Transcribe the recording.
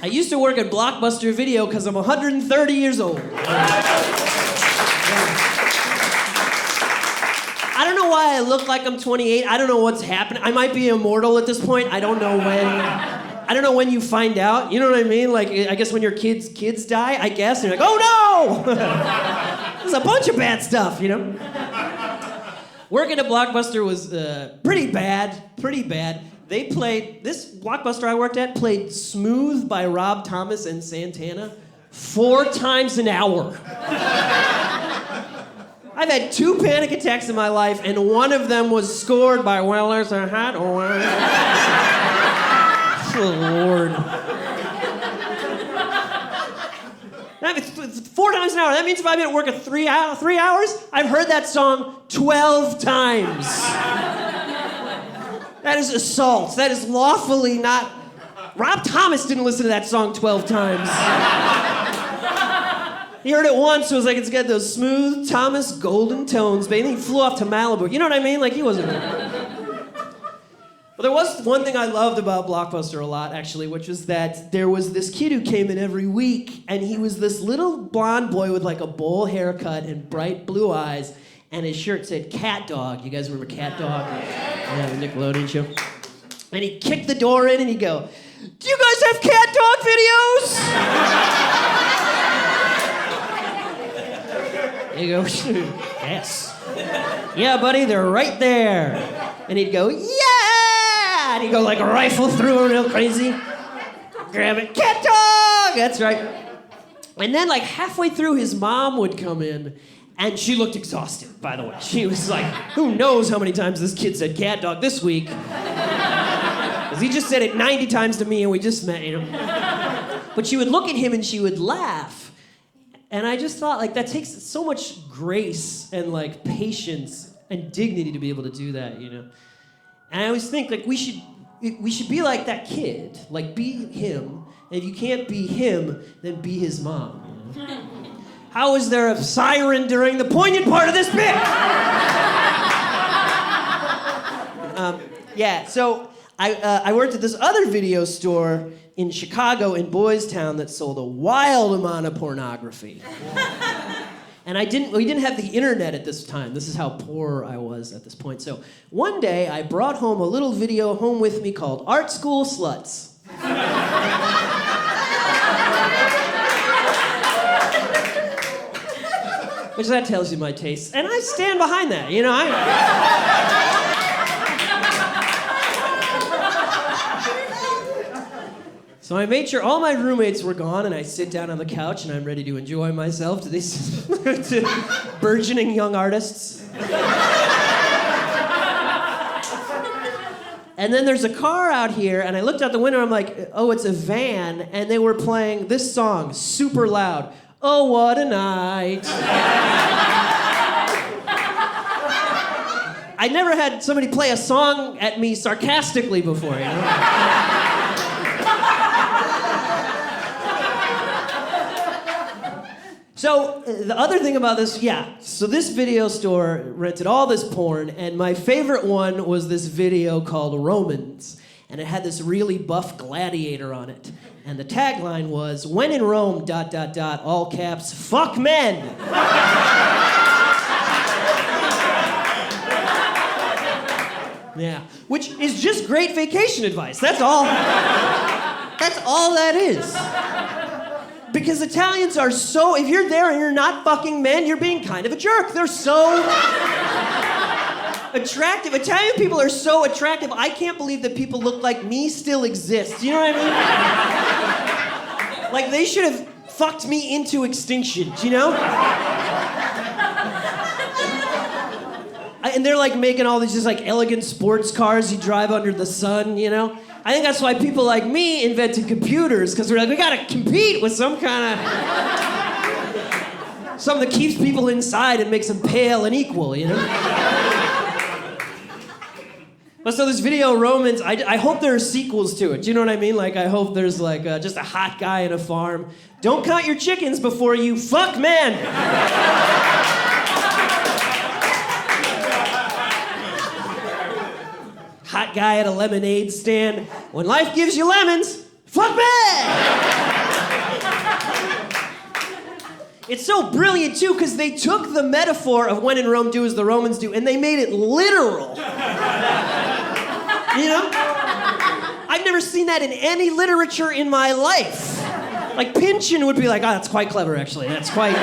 I used to work at Blockbuster Video because I'm 130 years old. I don't know why I look like I'm 28. I don't know what's happening. I might be immortal at this point. I don't know when. I don't know when you find out. You know what I mean? Like, I guess when your kids die, I guess. And you're like, oh no! There's a bunch of bad stuff, you know? Working at Blockbuster was pretty bad. This Blockbuster I worked at played Smooth by Rob Thomas and Santana 4 times an hour. I've had 2 panic attacks in my life, and one of them was scored by Well, There's a Hat One. Oh, Lord. It's 4 times an hour. That means if I've been at work at 3 hours, I've heard that song 12 times. That is assault. That is lawfully not... Rob Thomas didn't listen to that song 12 times. He heard it once, so it was like, it's got those smooth Thomas golden tones, baby. And he flew off to Malibu. You know what I mean? Like, he wasn't... Well, there was one thing I loved about Blockbuster a lot, actually, which was that there was this kid who came in every week, and he was this little blonde boy with like a bowl haircut and bright blue eyes, and his shirt said Cat Dog. You guys remember Cat Dog? Yeah, the Nickelodeon show. And he'd kick the door in and he'd go, "Do you guys have Cat Dog videos?" You go, "Yes." "Yeah, buddy, they're right there." And he'd go, "Yeah!" And he'd go like rifle through real crazy. Grab it, "Cat Dog!" That's right. And then like halfway through, his mom would come in, and she looked exhausted, by the way. She was like, who knows how many times this kid said Cat Dog this week? Because he just said it 90 times to me and we just met, you know. But she would look at him and she would laugh. And I just thought, like, that takes so much grace and, like, patience and dignity to be able to do that, you know. And I always think, like, we should be like that kid. Like, be him. And if you can't be him, then be his mom, you know? How is there a siren during the poignant part of this bit? So I worked at this other video store in Chicago, in Boys Town, that sold a wild amount of pornography. And we didn't have the internet at this time. This is how poor I was at this point. So one day, I brought home a little video home with me called Art School Sluts. Which that tells you my taste. And I stand behind that, you know. So I made sure all my roommates were gone, and I sit down on the couch, and I'm ready to enjoy myself to these to burgeoning young artists. And then there's a car out here, and I looked out the window, and I'm like, oh, it's a van, and they were playing this song super loud. Oh, what a night. I never had somebody play a song at me sarcastically before, you know? So, the other thing about this, so this video store rented all this porn, and my favorite one was this video called Romans. And it had this really buff gladiator on it. And the tagline was, when in Rome, ... all caps, fuck men. Yeah, which is just great vacation advice. That's all that is. Because Italians are so, if you're there and you're not fucking men, you're being kind of a jerk. They're so attractive. Italian people are so attractive. I can't believe that people look like me still exist. You know what I mean? Like, they should have fucked me into extinction, you know? And they're like making all these just like elegant sports cars you drive under the sun, you know? I think that's why people like me invented computers, because we're like, we gotta compete with something that keeps people inside and makes them pale and equal, you know? But so this video, Romans, I hope there are sequels to it. Do you know what I mean? Like, I hope there's like just a hot guy in a farm. Don't count your chickens before you fuck men. Hot guy at a lemonade stand. When life gives you lemons, Fuck me! It's so brilliant, too, because they took the metaphor of when in Rome, do as the Romans do, and they made it literal. You know? I've never seen that in any literature in my life. Like, Pynchon would be like, oh, that's quite clever, actually. That's quite...